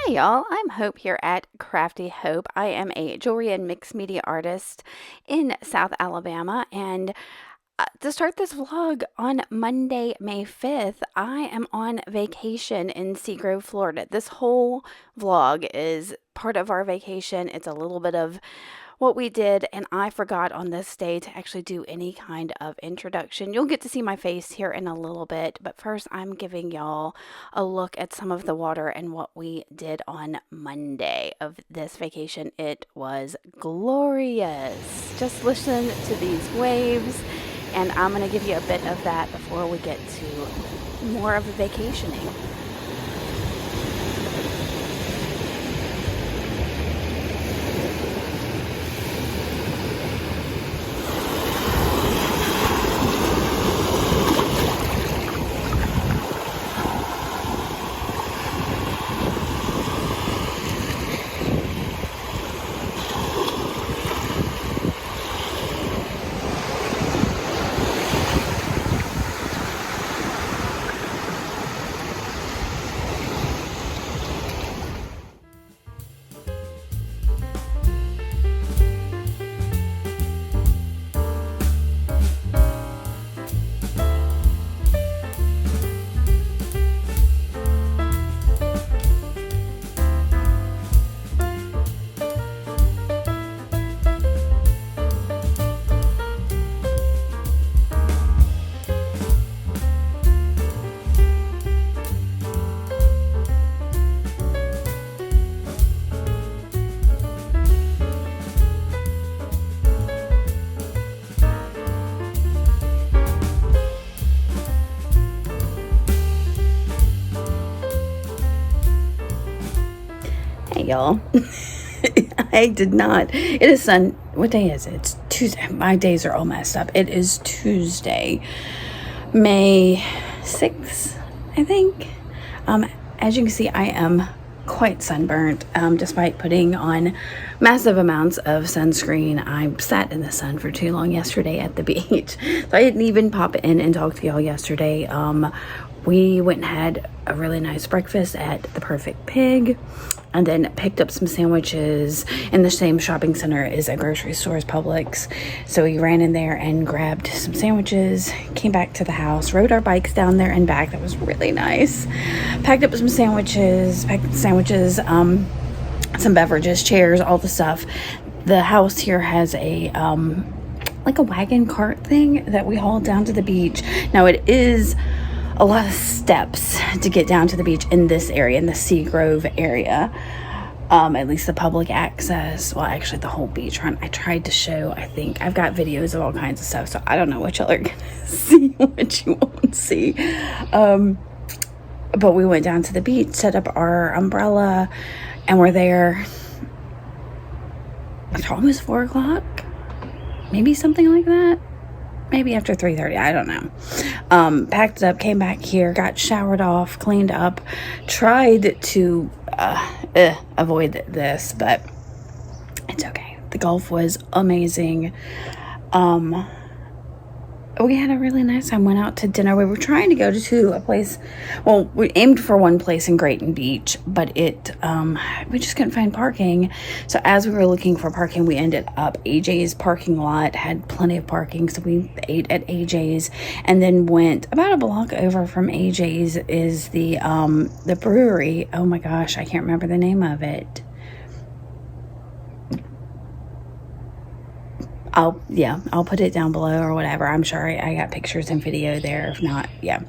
Hi y'all, I'm Hope here at Crafty Hope. I am a jewelry and mixed media artist in South Alabama, and to start this vlog on Monday, May 5th, I am on vacation in Seagrove, Florida. This whole vlog is part of our vacation. It's a little bit of what we did, and I forgot on this day to actually do any kind of introduction. You'll get to see my face here in a little bit, but first I'm giving y'all a look at some of the water and what we did on Monday of this vacation. It was glorious. Just listen to these waves, and I'm going to give you a bit of that before we get to more of the vacationing. Hey y'all. I did not. It is what day is it? It's Tuesday. My days are all messed up. It is Tuesday, May 6th, I think. As you can see, I am quite sunburnt, despite putting on massive amounts of sunscreen. I sat in the sun for too long yesterday at the beach, so I didn't even pop in and talk to y'all yesterday. We went and had a really nice breakfast at the Perfect Pig, and then picked up some sandwiches in the same shopping center as a grocery store as Publix. So we ran in there and grabbed some sandwiches, came back to the house, rode our bikes down there and back. That was really nice. Packed up some sandwiches, some beverages, chairs, all the stuff. The house here has a like a wagon cart thing that we haul down to the beach. Now it is a lot of steps to get down to the beach in this area, in the Seagrove area. At least the public access, well, actually the whole beach run. I tried to show, I think I've got videos of all kinds of stuff, so I don't know what y'all are gonna see, what you won't see. But we went down to the beach, set up our umbrella, and we're there at almost 4 o'clock, maybe something like that. Maybe after 3:30, I don't know. Packed it up, came back here, got showered off, cleaned up, tried to avoid this, but it's okay. The golf was amazing. We had a really nice time. Went out to dinner. We were trying to go to a place. Well, we aimed for one place in Grayton Beach, but we just couldn't find parking. So as we were looking for parking, we ended up AJ's parking lot had plenty of parking. So we ate at AJ's, and then went about a block over from AJ's is the brewery. Oh my gosh, I can't remember the name of it. I'll put it down below or whatever. I'm sure I got pictures and video there. If not, yeah.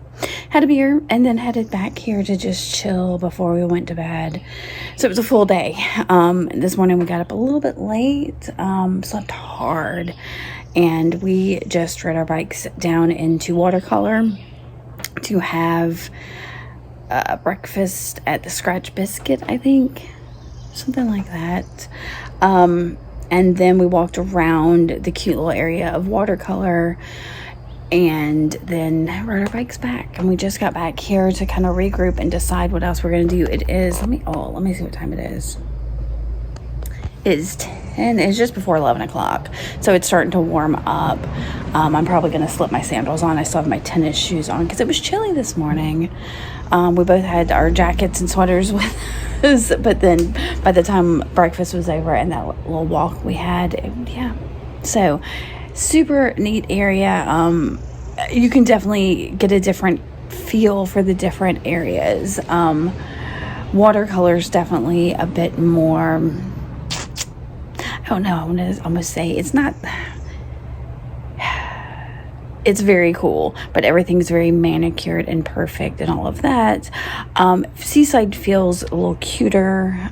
Had a beer and then headed back here to just chill before we went to bed. So it was a full day. This morning we got up a little bit late, slept hard, and we just rode our bikes down into Watercolor to have breakfast at the Scratch Biscuit, I think. Something like that. And then we walked around the cute little area of Watercolor and then rode our bikes back. And we just got back here to kind of regroup and decide what else we're going to do. It is, let me see what time it is. It is 10. It's just before 11 o'clock. So it's starting to warm up. I'm probably going to slip my sandals on. I still have my tennis shoes on because it was chilly this morning. We both had our jackets and sweaters with us. But then by the time breakfast was over and that little walk we had, So super neat area. You can definitely get a different feel for the different areas. Watercolor's definitely a bit more, I don't know, I'm gonna say it's not, it's very cool, but everything's very manicured and perfect and all of that. Seaside feels a little cuter,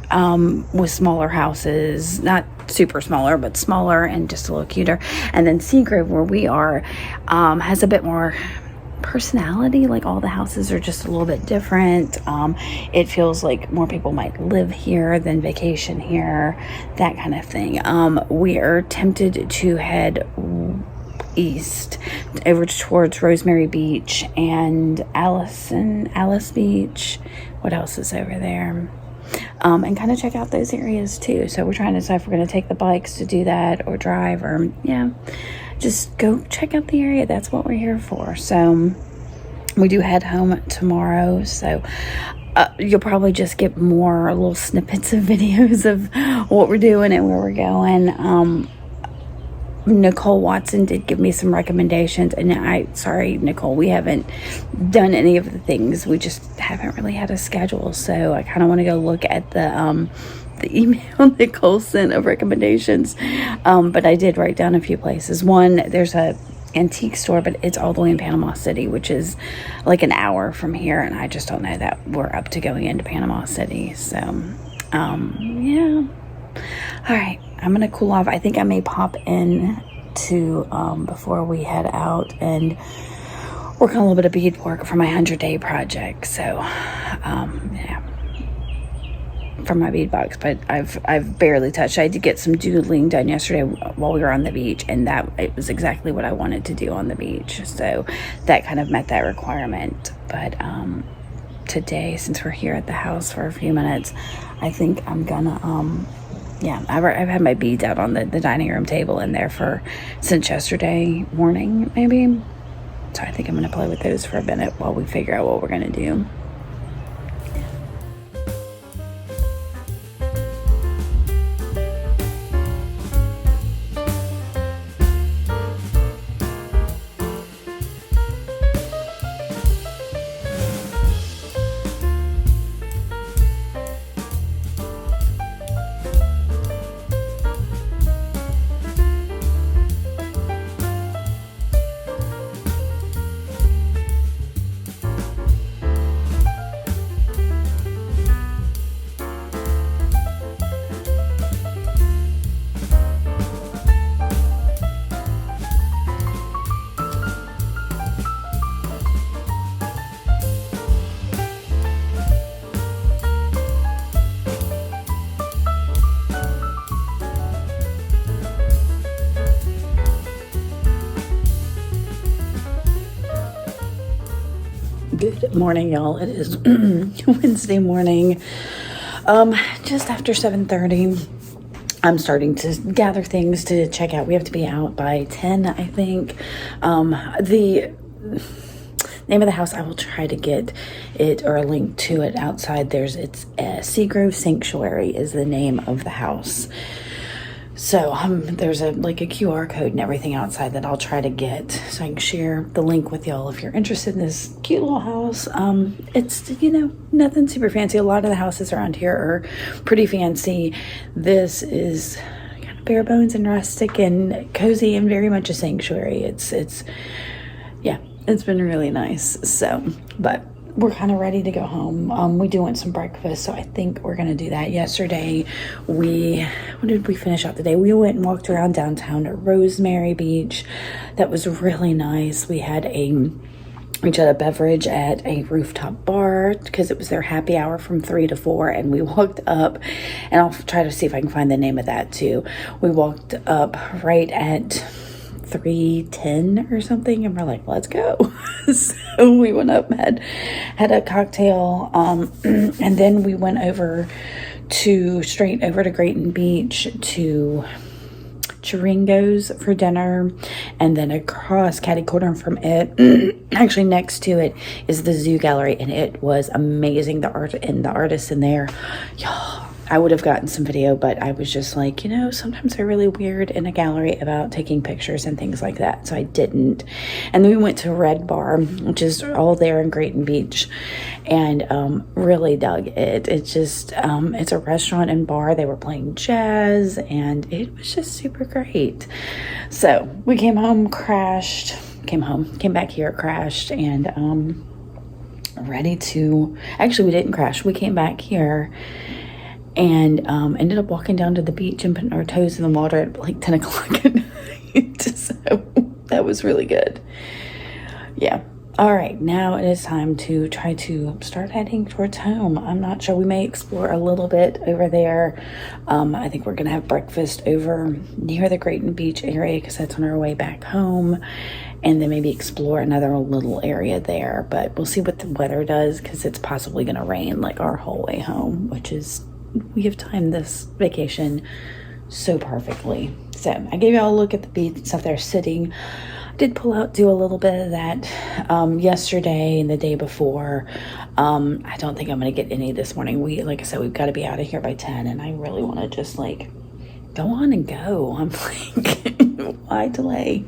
with smaller houses, not super smaller, but smaller and just a little cuter. And then Seagrove, where we are, has a bit more personality. Like all the houses are just a little bit different. It feels like more people might live here than vacation here, that kind of thing. We are tempted to head east over towards Rosemary Beach and Alice Beach. What else is over there? And kind of check out those areas too. So we're trying to decide if we're going to take the bikes to do that or drive, or just go check out the area. That's what we're here for. So we do head home tomorrow. So you'll probably just get more little snippets of videos of what we're doing and where we're going. Nicole Watson did give me some recommendations, and sorry, Nicole, we haven't done any of the things. We just haven't really had a schedule. So I kind of want to go look at the email Nicole sent of recommendations. But I did write down a few places. One, there's a antique store, but it's all the way in Panama City, which is like an hour from here, and I just don't know that we're up to going into Panama City. So all right, I'm gonna cool off. I think I may pop in to before we head out and work on a little bit of beadwork for my 100-day project. So for my bead box, but I've barely touched. I did get some doodling done yesterday while we were on the beach, and that it was exactly what I wanted to do on the beach. So that kind of met that requirement. But today, since we're here at the house for a few minutes, I think I'm gonna I've had my beads out on the dining room table in there since yesterday morning, maybe. So I think I'm gonna play with those for a minute while we figure out what we're gonna do. Good morning, y'all. It is Wednesday morning, just after 7:30. I'm starting to gather things to check out. We have to be out by 10, I think. The name of the house, I will try to get it or a link to it outside. It's Seagrove Sanctuary is the name of the house. So there's a QR code and everything outside that I'll try to get so I can share the link with y'all if you're interested in this cute little house. It's, nothing super fancy. A lot of the houses around here are pretty fancy. This is kind of bare bones and rustic and cozy and very much a sanctuary. It's been really nice. So, but we're kind of ready to go home. We do want some breakfast, so I think we're gonna do that. Yesterday, when did we finish out the day? We went and walked around downtown at Rosemary Beach. That was really nice. We had a beverage at a rooftop bar because it was their happy hour from 3 to 4, and we walked up, and I'll try to see if I can find the name of that too. We walked up right at 3:10 or something, and we're like, let's go. So we went up, had a cocktail, and then we went over to straight over to Grayton Beach to Chiringo's for dinner, and then across catty corner from it, actually next to it, is the Zoo Gallery, and it was amazing. The art and the artists in there, y'all. I would have gotten some video, but I was just like, sometimes they're really weird in a gallery about taking pictures and things like that, so I didn't. And then we went to Red Bar, which is all there in Grayton Beach, and really dug it. It's just, it's a restaurant and bar. They were playing jazz, and it was just super great. So we came back here, crashed, and ready to, actually we didn't crash. We came back here and ended up walking down to the beach and putting our toes in the water at like 10 o'clock at night. So that was really good. Yeah. All right, now it is time to try to start heading towards home. I'm not sure. We may explore a little bit over there. I think we're going to have breakfast over near the Grayton Beach area because that's on our way back home. And then maybe explore another little area there. But we'll see what the weather does because it's possibly going to rain like our whole way home, which is, we have timed this vacation so perfectly. So I gave y'all a look at the beach and stuff there sitting. I did do a little bit of that yesterday and the day before. I don't think I'm going to get any this morning. Like I said, we've got to be out of here by 10, and I really want to just like go on and go. I'm like, why delay?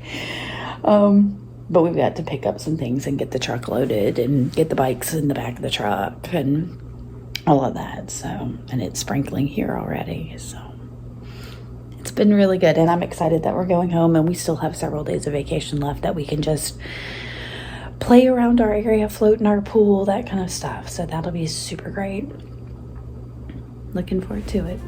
But we've got to pick up some things and get the truck loaded and get the bikes in the back of the truck and all of that. So, and it's sprinkling here already. So it's been really good, and I'm excited that we're going home, and we still have several days of vacation left that we can just play around our area, float in our pool, that kind of stuff. So that'll be super great. Looking forward to it.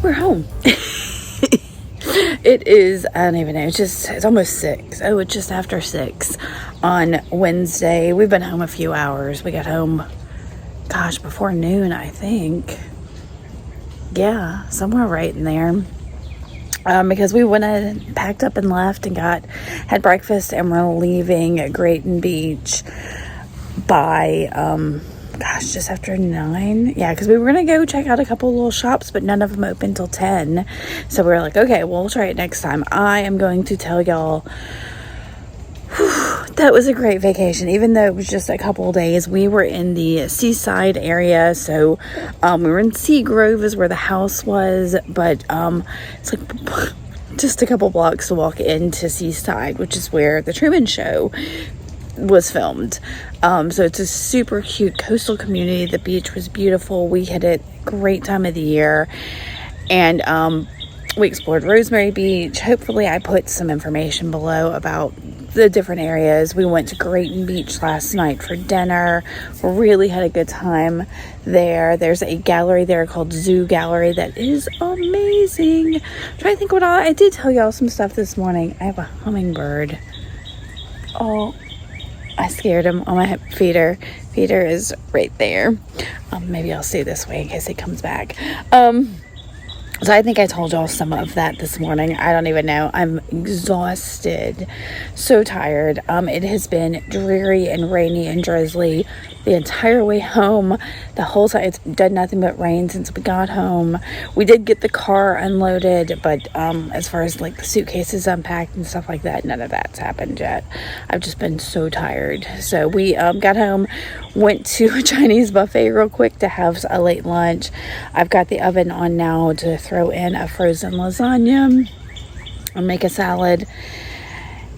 We're home. It is, I don't even know, it's almost 6. Oh, it's just after 6 on Wednesday. We've been home a few hours. We got home, gosh, before noon, I think. Yeah, somewhere right in there. Because we went and packed up and left and had breakfast, and we're leaving at Grayton Beach by, just after 9. Yeah, because we were going to go check out a couple little shops, but none of them open till 10. So we were like, okay, well, we'll try it next time. I am going to tell y'all, that was a great vacation. Even though it was just a couple of days, we were in the seaside area. So we were in Seagrove is where the house was, but it's like just a couple blocks to walk into Seaside, which is where the Truman Show was filmed. So it's a super cute coastal community. The beach was beautiful. We had a great time of the year, and we explored Rosemary Beach. Hopefully I put some information below about the different areas. We went to Grayton Beach last night for dinner. We really had a good time there. There's a gallery there called Zoo Gallery that is amazing. I'm trying to think I did tell y'all some stuff this morning. I have a hummingbird. Oh, I scared him on my feeder. Feeder is right there. Maybe I'll stay this way in case he comes back. So I think I told y'all some of that this morning. I don't even know. I'm exhausted. So tired. It has been dreary and rainy and drizzly the entire way home. The whole time it's done nothing but rain since we got home. We did get the car unloaded, but as far as like the suitcases unpacked and stuff like that, none of that's happened yet. I've just been so tired. So we got home, went to a Chinese buffet real quick to have a late lunch. I've got the oven on now to throw in a frozen lasagna and make a salad.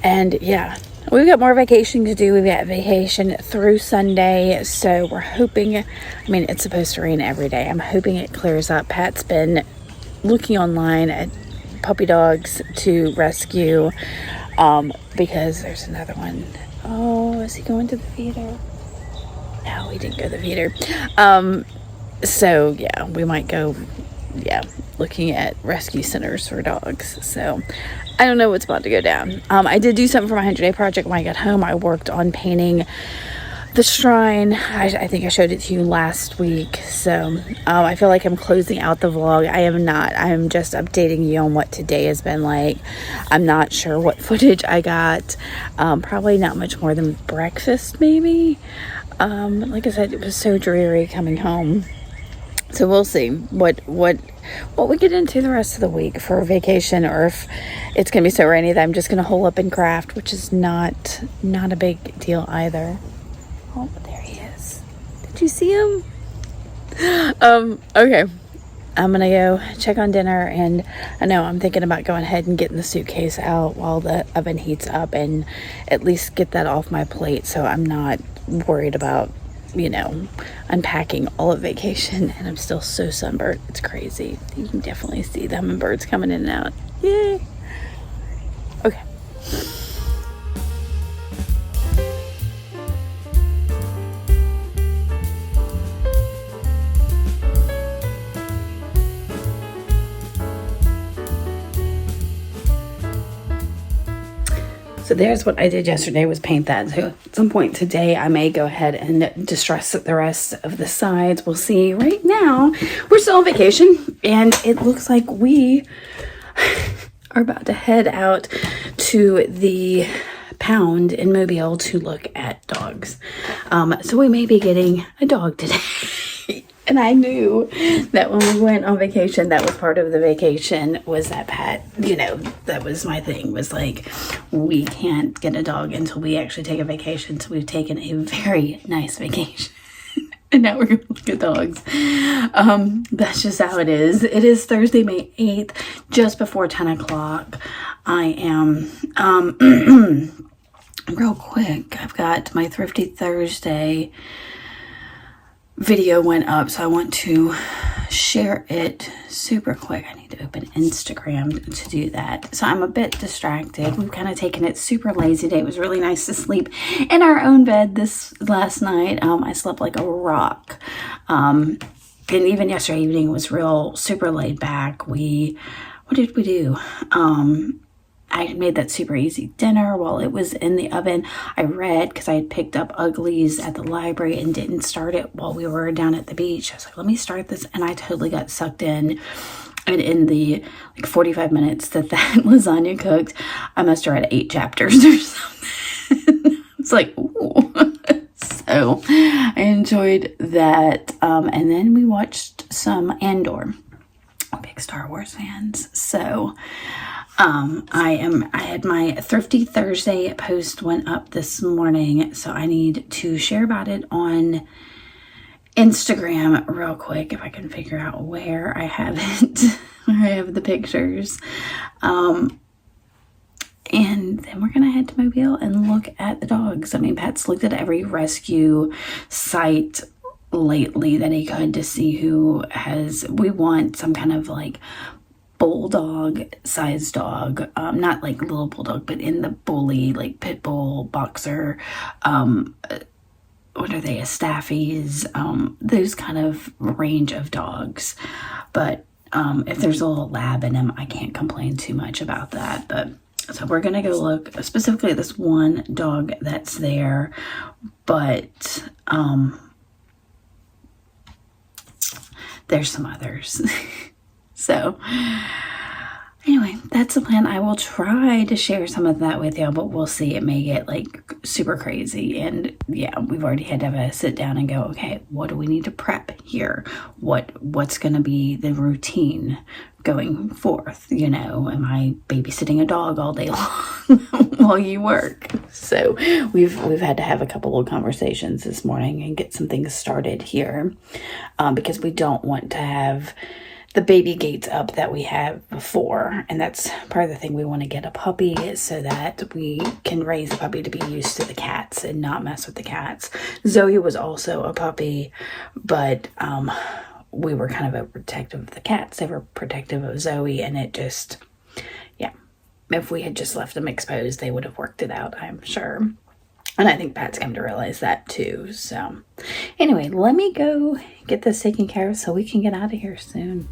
And yeah, we've got more vacation to do. We've got vacation through Sunday, so we're hoping, I mean, it's supposed to rain every day. I'm hoping it clears up. Pat's been looking online at puppy dogs to rescue, because there's another one. Oh, is he going to the feeder? No, he didn't go to the feeder. So yeah, we might go, looking at rescue centers for dogs. So I don't know what's about to go down. I did do something for my 100-day project when I got home. I worked on painting the shrine. I think I showed it to you last week. So I feel like I'm closing out the vlog. I am not. I am just updating you on what today has been like. I'm not sure what footage I got. Probably not much more than breakfast, maybe. Like I said, it was so dreary coming home. So we'll see what we get into the rest of the week for vacation, or if it's going to be so rainy that I'm just going to hole up and craft, which is not a big deal either. Oh, there he is. Did you see him? Okay. I'm going to go check on dinner, and I know I'm thinking about going ahead and getting the suitcase out while the oven heats up and at least get that off my plate so I'm not worried about, unpacking all of vacation. And I'm still so sunburned. It's crazy. You can definitely see the hummingbirds coming in and out. Yay. Okay. So there's what I did yesterday, was paint that. So at some point today, I may go ahead and distress the rest of the sides. We'll see. Right now, we're still on vacation, and it looks like we are about to head out to the pound in Mobile to look at dogs. So we may be getting a dog today. And I knew that when we went on vacation, that was part of the vacation, was that Pat, that was my thing, was like, we can't get a dog until we actually take a vacation. So we've taken a very nice vacation. And now we're going to look at dogs. That's just how it is. It is Thursday, May 8th, just before 10 o'clock. I am, real quick, I've got my Thrifty Thursday video went up, so I want to share it super quick. I need to open Instagram to do that. So I'm a bit distracted. We've kind of taken it super lazy day. It was really nice to sleep in our own bed this last night. I slept like a rock. And even yesterday evening was real super laid back. What did we do? I made that super easy dinner while it was in the oven. I read, because I had picked up Uglies at the library and didn't start it while we were down at the beach. I was like, let me start this. And I totally got sucked in. And in the 45 minutes that lasagna cooked, I must have read 8 chapters or something. It's like, ooh. So I enjoyed that. And then we watched some Andor. Big Star Wars fans. So I had my Thrifty Thursday post went up this morning, so I need to share about it on Instagram real quick, if I can figure out where I have it, where I have the pictures. And then we're gonna head to Mobile and look at the dogs. I mean, Pat's looked at every rescue site lately that he could to see we want some kind of like bulldog sized dog, not like little bulldog, but in the bully, like pit bull, boxer, what are they, staffies, those kind of range of dogs. But if there's a little lab in him, I can't complain too much about that. But so we're gonna go look specifically at this one dog that's there, but there's some others. So anyway, that's the plan. I will try to share some of that with y'all, but we'll see. It may get like super crazy. And yeah, we've already had to have a sit down and go, okay, what do we need to prep here? What's going to be the routine going forth? Am I babysitting a dog all day long while you work? So we've had to have a couple of conversations this morning and get some things started here, because we don't want to have the baby gates up that we have before, and that's part of the thing. We want to get a puppy so that we can raise a puppy to be used to the cats and not mess with the cats. Zoe was also a puppy, but we were kind of overprotective of the cats. They were protective of Zoe, and it just, yeah, if we had just left them exposed, they would have worked it out, I'm sure. And I think Pat's come to realize that too. So anyway, let me go get this taken care of so we can get out of here soon.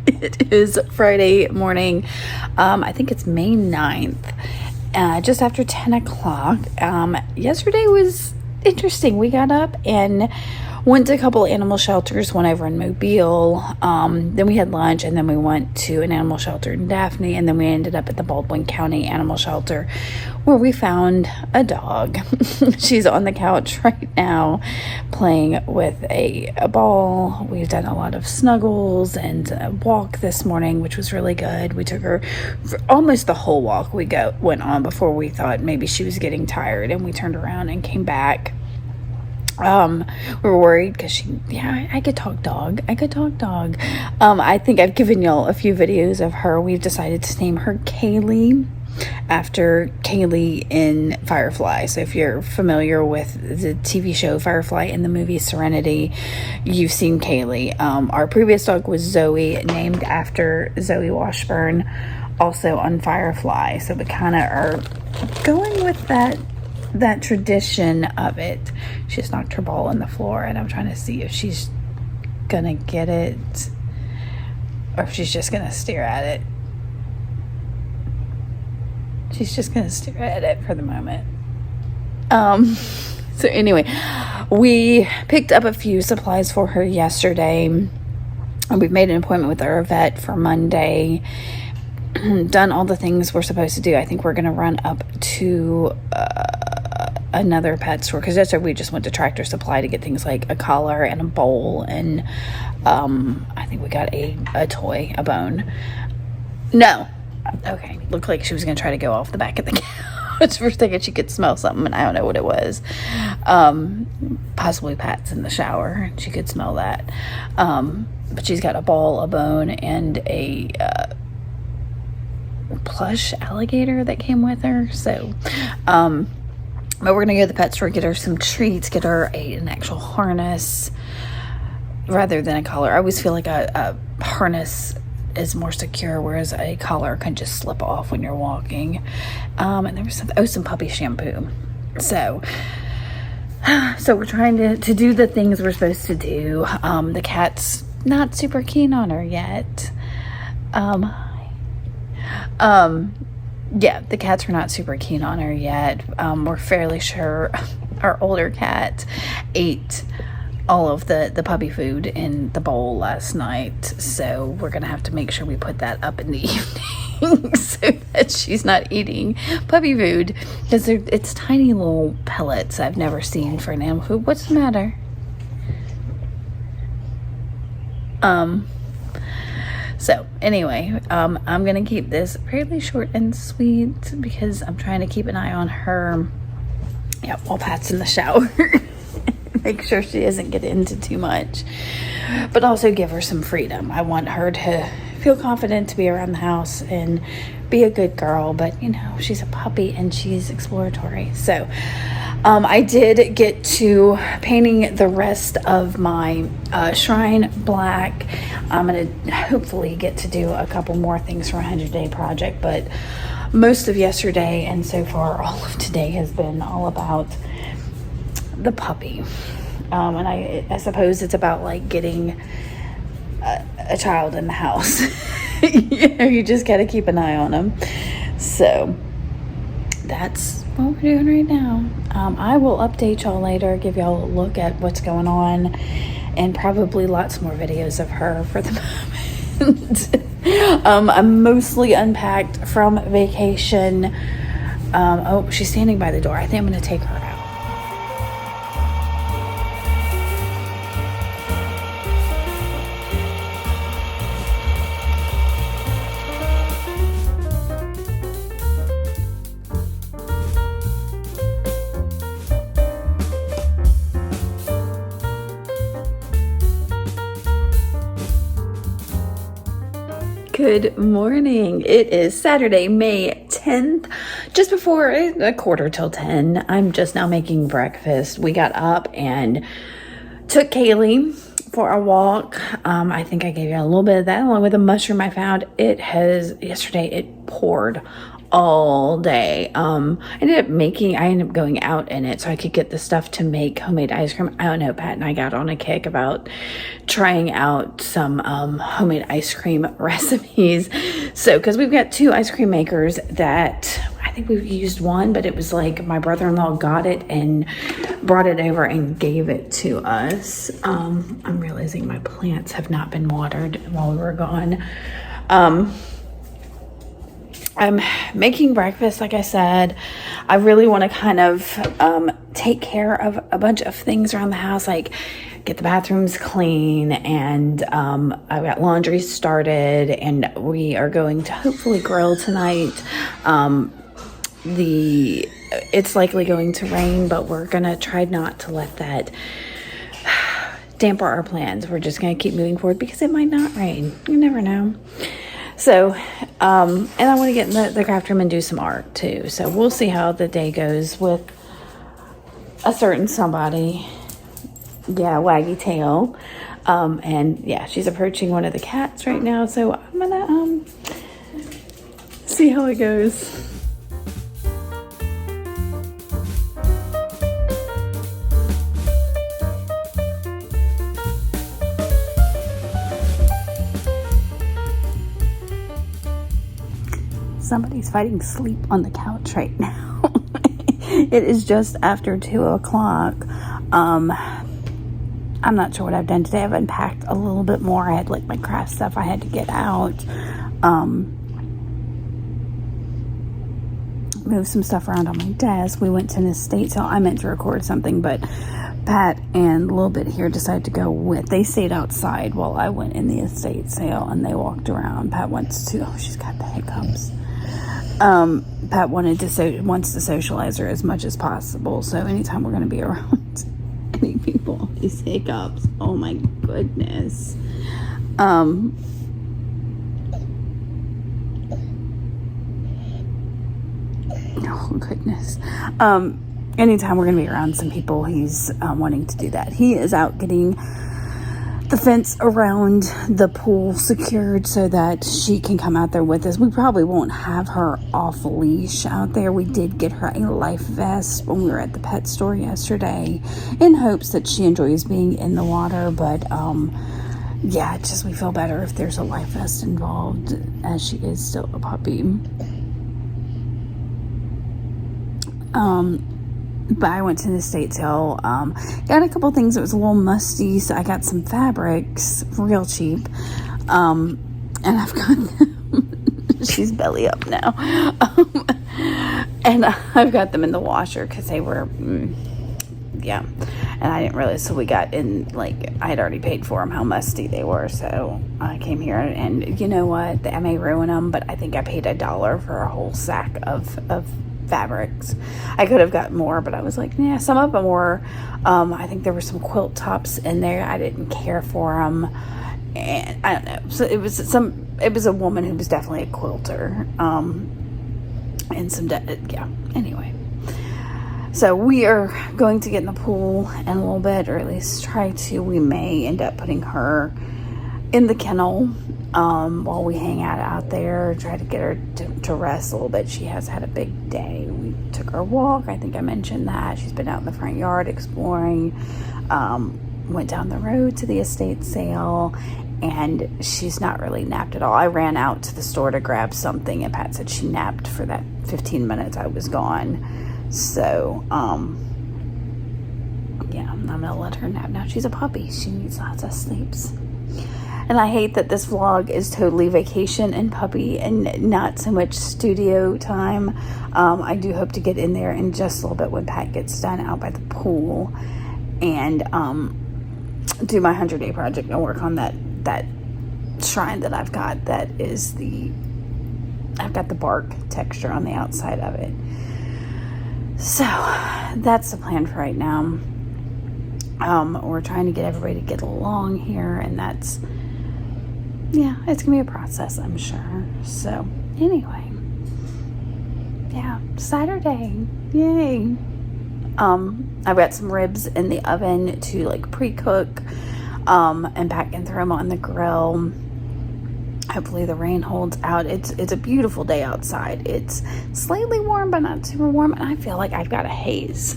It is Friday morning. I think it's May 9th, just after 10 o'clock. Yesterday was interesting. We got up and went to a couple of animal shelters, one over in Mobile. Then we had lunch, and then we went to an animal shelter in Daphne, and then we ended up at the Baldwin County Animal Shelter, where we found a dog. She's on the couch right now playing with a ball. We've done a lot of snuggles and a walk this morning, which was really good. We took her for almost the whole walk went on before we thought maybe she was getting tired, and we turned around and came back. We were worried because I could talk dog. I think I've given y'all a few videos of her. We've decided to name her Kaylee, after Kaylee in Firefly. So if you're familiar with the TV show Firefly and the movie Serenity, you've seen Kaylee. Our previous dog was Zoe, named after Zoe Washburn, also on Firefly. So we kind of are going with that tradition of it. She just knocked her ball on the floor, and I'm trying to see if she's gonna get it or if she's just gonna stare at it. She's just gonna stare at it for the moment. So anyway, we picked up a few supplies for her yesterday, and we've made an appointment with our vet for Monday. Done all the things we're supposed to do. I think we're gonna run up to another pet store, because yesterday we just went to Tractor Supply to get things like a collar and a bowl, and I think we got a toy, a bone. No. Okay, looked like she was going to try to go off the back of the couch. We're thinking she could smell something, and I don't know what it was. Possibly Pat's in the shower, and she could smell that. But she's got a ball, a bone, and a plush alligator that came with her. So, but we're going to go to the pet store, get her some treats, get her an actual harness rather than a collar. I always feel like a harness is more secure, whereas a collar can just slip off when you're walking. And there was some puppy shampoo. So we're trying to do the things we're supposed to do. The cat's not super keen on her yet. Yeah, the cats are not super keen on her yet. We're fairly sure our older cat ate all of the puppy food in the bowl last night, so we're gonna have to make sure we put that up in the evening so that she's not eating puppy food, because it's tiny little pellets I've never seen for an animal food. What's the matter? So anyway, I'm gonna keep this fairly short and sweet because I'm trying to keep an eye on her. Yeah, while Pat's in the shower. Make sure she doesn't get into too much, but also give her some freedom. I want her to feel confident to be around the house and be a good girl, but she's a puppy and she's exploratory. So I did get to painting the rest of my shrine black. I'm gonna hopefully get to do a couple more things for a 100-day project, but most of yesterday and so far all of today has been all about the puppy. And I suppose it's about like getting a child in the house. You just got to keep an eye on them. So that's what we're doing right now. I will update y'all later, give y'all a look at what's going on, and probably lots more videos of her for the moment. I'm mostly unpacked from vacation. Oh, she's standing by the door. I think I'm going to take her out. Good morning. It is Saturday, May 10th, just before a quarter till 10. I'm just now making breakfast. We got up and took Kaylee for a walk. I think I gave you a little bit of that along with a mushroom I found. Yesterday it poured all day. I ended up going out in it so I could get the stuff to make homemade ice cream. I don't know, Pat and I got on a kick about trying out some homemade ice cream recipes. So, because we've got 2 ice cream makers that I think we've used one, but it was like my brother-in-law got it and brought it over and gave it to us. I'm realizing my plants have not been watered while we were gone. I'm making breakfast, like I said. I really want to kind of take care of a bunch of things around the house, like get the bathrooms clean, and I've got laundry started, and we are going to hopefully grill tonight. It's likely going to rain, but we're going to try not to let that damper our plans. We're just going to keep moving forward because it might not rain. You never know. So, and I want to get in the craft room and do some art too. So we'll see how the day goes with a certain somebody. Yeah, waggy tail. And yeah, she's approaching one of the cats right now. So I'm gonna see how it goes. Somebody's fighting sleep on the couch right now. It is just after 2 o'clock. I'm not sure what I've done today. I've unpacked a little bit more. I had like my craft stuff I had to get out. Moved some stuff around on my desk. We went to an estate sale. I meant to record something, but Pat and a little bit here decided to go with. They stayed outside while I went in the estate sale, and they walked around. Pat wants to. Oh, she's got the hiccups. Pat wants to socialize her as much as possible. So anytime we're going to be around any people, these hiccups. Oh my goodness. Oh goodness. Anytime we're going to be around some people, he's wanting to do that. He is out getting the fence around the pool secured so that she can come out there with us. We probably won't have her off leash out there. We did get her a life vest when we were at the pet store yesterday in hopes that she enjoys being in the water. But yeah, we feel better if there's a life vest involved, as she is still a puppy. But I went to the estate sale, got a couple things that was a little musty, so I got some fabrics real cheap, and I've got them. She's belly up now, and I've got them in the washer because they were, yeah, and I didn't realize, so we got in, like, I had already paid for them, how musty they were, so I came here, and you know what, I may ruin them, but I think I paid $1 for a whole sack of fabrics. I could have gotten more, but I was like, yeah, some of them were, I think there were some quilt tops in there. I didn't care for them, and I don't know. So it was a woman who was definitely a quilter, and yeah, anyway. So we are going to get in the pool in a little bit, or at least try to. We may end up putting her in the kennel while we hang out there, try to get her to rest a little bit. She has had a big day. We took her a walk. I think I mentioned that. She's been out in the front yard exploring. Went down the road to the estate sale, and she's not really napped at all. I ran out to the store to grab something, and Pat said she napped for that 15 minutes I was gone. So, yeah, I'm gonna let her nap now. She's a puppy. She needs lots of sleeps. And I hate that this vlog is totally vacation and puppy and not so much studio time. I do hope to get in there in just a little bit when Pat gets done out by the pool and do my 100-day project and work on that shrine that I've got. That is I've got the bark texture on the outside of it. So that's the plan for right now. We're trying to get everybody to get along here, and that's, yeah, it's gonna be a process, I'm sure. So anyway, yeah, Saturday, yay. I've got some ribs in the oven to like pre-cook, and Pat can throw them on the grill. Hopefully the rain holds out. It's a beautiful day outside. It's slightly warm, but not super warm, and I feel like I've got a haze.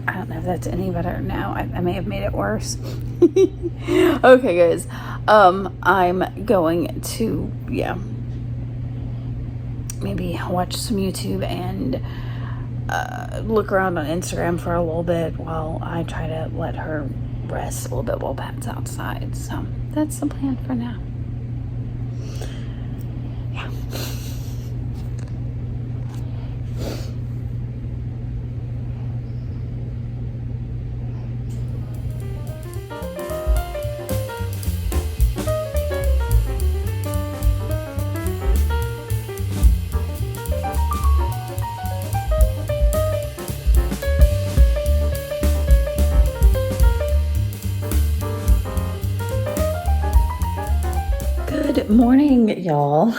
I don't know if that's any better now. I may have made it worse. Okay, guys. I'm going to, maybe watch some YouTube and look around on Instagram for a little bit while I try to let her rest a little bit while Pat's outside. So that's the plan for now. Yeah. Good morning, y'all.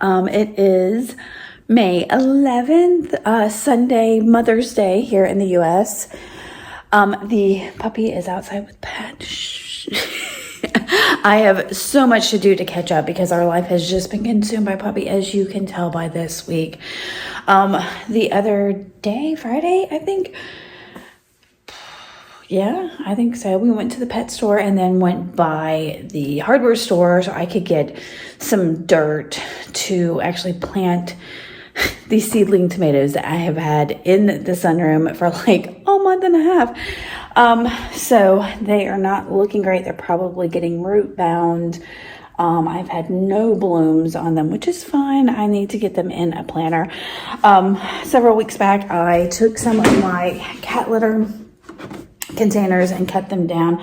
It is May 11th, Sunday, Mother's Day here in the U.S. The puppy is outside with Pat. I have so much to do to catch up because our life has just been consumed by puppy, as you can tell by this week. The other day, Friday, I think. Yeah, I think so. We went to the pet store and then went by the hardware store so I could get some dirt to actually plant these seedling tomatoes that I have had in the sunroom for like a month and a half. So they are not looking great. They're probably getting root bound. I've had no blooms on them, which is fine. I need to get them in a planter. Several weeks back, I took some of my cat litter containers and cut them down.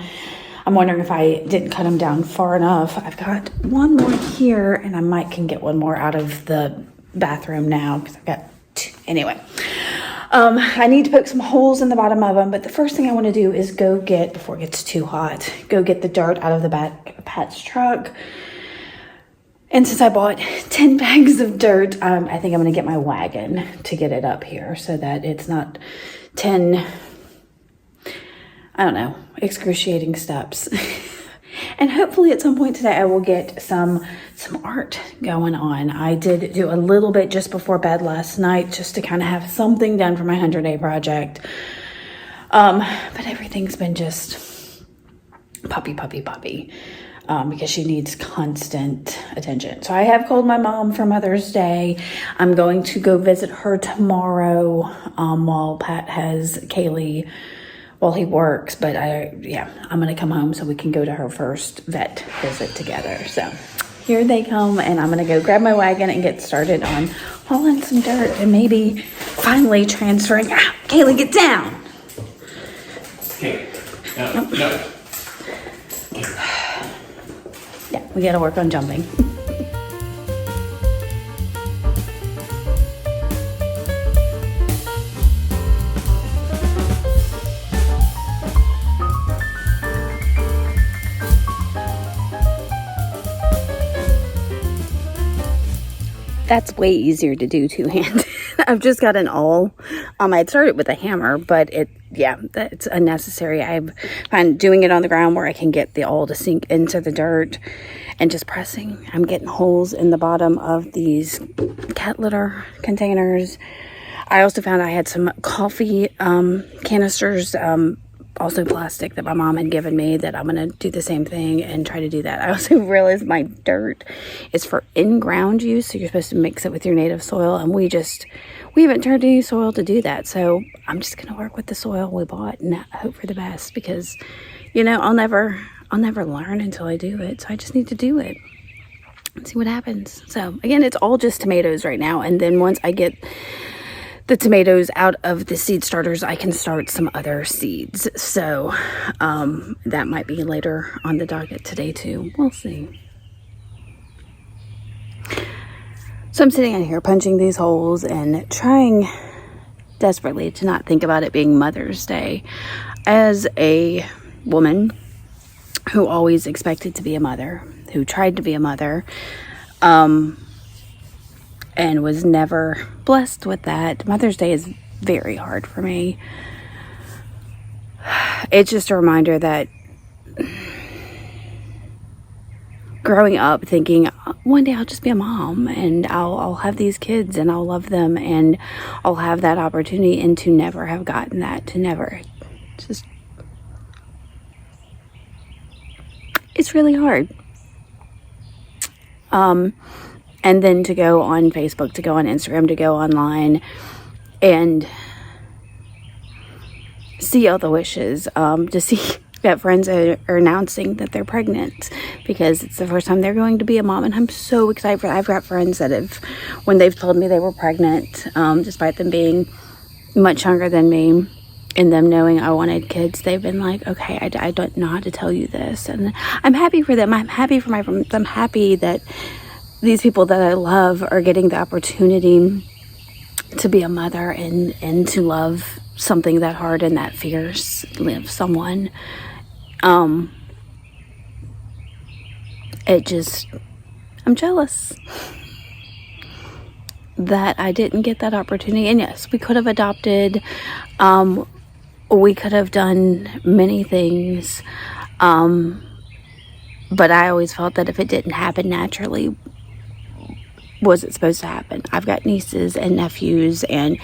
I'm wondering if I didn't cut them down far enough. I've got one more here, and I can get one more out of the bathroom now because I've got two. Anyway, I need to poke some holes in the bottom of them, but the first thing I want to do is go get, before it gets too hot, go get the dirt out of the back of Pat's truck. And since I bought 10 bags of dirt, I think I'm going to get my wagon to get it up here so that it's not 10, I don't know, excruciating steps. And hopefully at some point today I will get some art going on. I did do a little bit just before bed last night just to kind of have something done for my 100-day project. But everything's been just puppy. Because she needs constant attention. So I have called my mom for Mother's Day. I'm going to go visit her tomorrow while Pat has Kaylee while he works. But I'm going to come home so we can go to her first vet visit together. So here they come, and I'm going to go grab my wagon and get started on hauling some dirt and maybe finally transferring. Kaylee, get down. Okay. No. Yeah, we got to work on jumping. That's way easier to do two-handed. I've just got an awl. I'd started with a hammer, but that's unnecessary. I find doing it on the ground where I can get the awl to sink into the dirt and just pressing. I'm getting holes in the bottom of these cat litter containers. I also found I had some coffee canisters also plastic that my mom had given me, that I'm going to do the same thing and try to do that. I also realized my dirt is for in-ground use, so you're supposed to mix it with your native soil, and we haven't turned any soil to do that, so I'm just going to work with the soil we bought and hope for the best, because, you know, I'll never learn until I do it, so I just need to do it and see what happens. So again, it's all just tomatoes right now, and then once I get the tomatoes out of the seed starters, I can start some other seeds. So that might be later on the docket today too. We'll see. So I'm sitting in here punching these holes and trying desperately to not think about it being Mother's Day. As a woman who always expected to be a mother, who tried to be a mother, and was never blessed with that, Mother's Day is very hard for me. It's just a reminder that growing up thinking one day I'll just be a mom and I'll have these kids and I'll love them and I'll have that opportunity, and to never have gotten that, to never, just, it's really hard. And then to go on Facebook, to go on Instagram, to go online and see all the wishes, to see that friends are announcing that they're pregnant because it's the first time they're going to be a mom, and I'm so excited for that. I've got friends that have, when they've told me they were pregnant, despite them being much younger than me, and them knowing I wanted kids, they've been like, okay, I don't know how to tell you this, and I'm happy for them. I'm happy for my friends. I'm happy that these people that I love are getting the opportunity to be a mother and to love something that hard and that fierce, live someone. I'm jealous that I didn't get that opportunity. And yes, we could have adopted, we could have done many things, but I always felt that if it didn't happen naturally, was it supposed to happen? I've got nieces and nephews and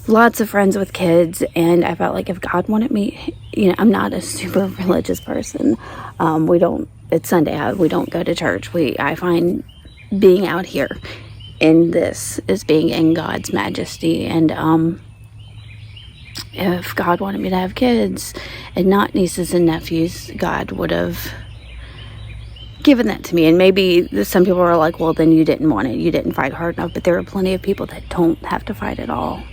lots of friends with kids, and I felt like if God wanted me, you know, I'm not a super religious person. It's Sunday, we don't go to church. I find being out here in this is being in God's majesty, and if God wanted me to have kids and not nieces and nephews, God would have given that to me. And maybe some people are like, well, then you didn't want it, you didn't fight hard enough. But there are plenty of people that don't have to fight at all,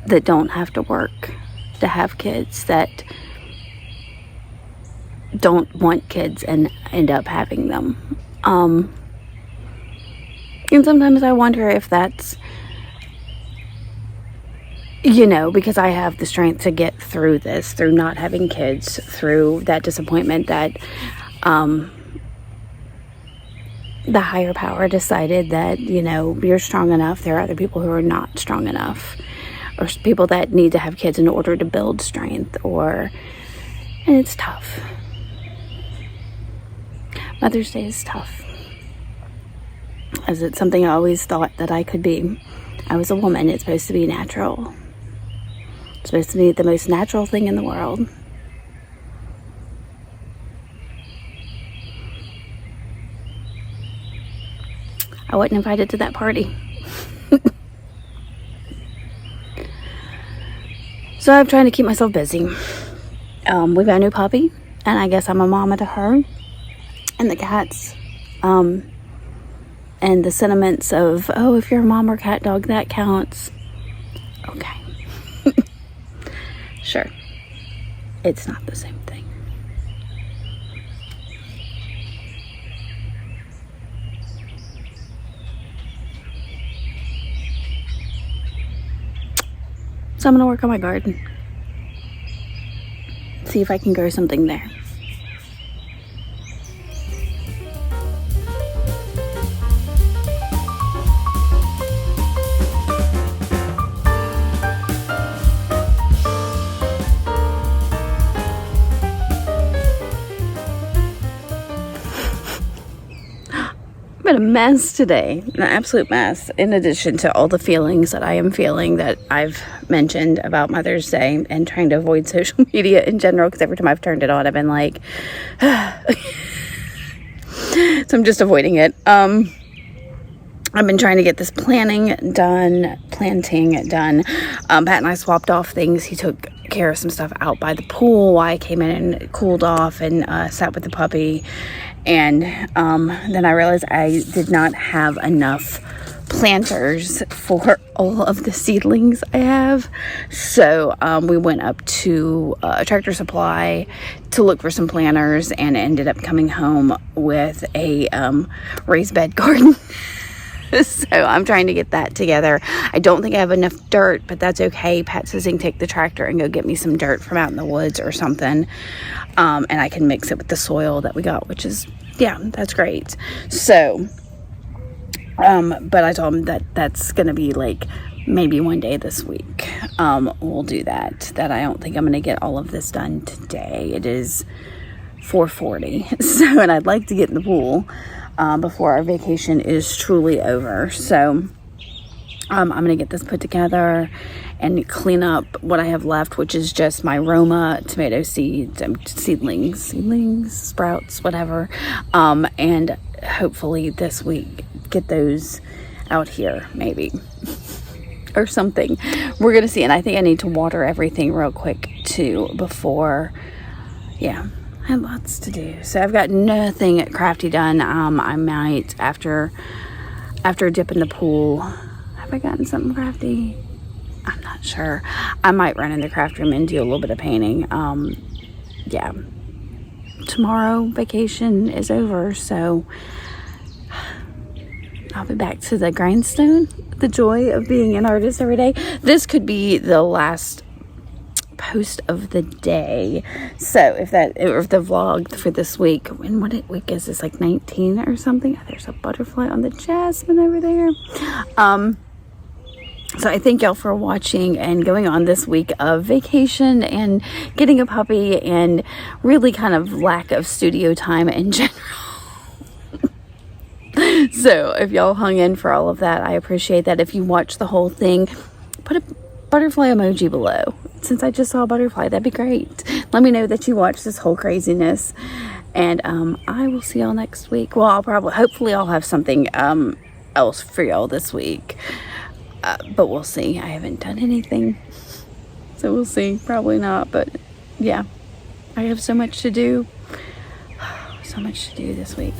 that don't have to work to have kids, that don't want kids and end up having them. And sometimes I wonder if that's, you know, because I have the strength to get through this, through not having kids, through that disappointment, that the higher power decided that, you know, you're strong enough. There are other people who are not strong enough, or people that need to have kids in order to build strength, and it's tough. Mother's Day is tough, as it's something I always thought that I could be. I was a woman. It's supposed to be natural. It's supposed to be the most natural thing in the world. I wasn't invited to that party. So I'm trying to keep myself busy. We've got a new puppy, and I guess I'm a mama to her and the cats. And the sentiments of, oh, if you're a mom or cat dog, that counts. Okay. Sure. It's not the same thing. So I'm going to work on my garden. See if I can grow something there. been a mess today, an absolute mess, in addition to all the feelings that I am feeling that I've mentioned about Mother's Day and trying to avoid social media in general, because every time I've turned it on, I've been like, so I'm just avoiding it. I've been trying to get this planting done. Pat and I swapped off things. He took care of some stuff out by the pool while I came in and cooled off and sat with the puppy. And then I realized I did not have enough planters for all of the seedlings I have. So we went up to Tractor Supply to look for some planters and ended up coming home with a raised bed garden. So I'm trying to get that together. I don't think I have enough dirt, but that's okay. Pat says he can take the tractor and go get me some dirt from out in the woods or something. And I can mix it with the soil that we got, which is, yeah, that's great. So, but I told him that that's going to be like maybe one day this week. We'll do that I don't think I'm going to get all of this done today. It is 4:40. So, and I'd like to get in the pool before our vacation is truly over. So I'm going to get this put together and clean up what I have left, which is just my Roma tomato seeds, seedlings, sprouts, whatever. And hopefully this week get those out here, maybe, or something. We're going to see. And I think I need to water everything real quick too before, yeah. I have lots to do. So I've got nothing crafty done. I might, after a dip in the pool, have I gotten something crafty? I'm not sure. I might run in the craft room and do a little bit of painting. Yeah. Tomorrow, vacation is over, so I'll be back to the grindstone, the joy of being an artist every day. This could be the last post of the day, so if the vlog for this week, and what week is this, like 19 or something? Oh, there's a butterfly on the jasmine over there. So I thank y'all for watching and going on this week of vacation and getting a puppy and really kind of lack of studio time in general. So if y'all hung in for all of that, I appreciate that. If you watch the whole thing, put a butterfly emoji below. Since I just saw a butterfly, that'd be great. Let me know that you watched this whole craziness. And I will see y'all next week. Well, hopefully I'll have something else for y'all this week. But we'll see. I haven't done anything. So we'll see. Probably not. But yeah, I have so much to do. So much to do this week.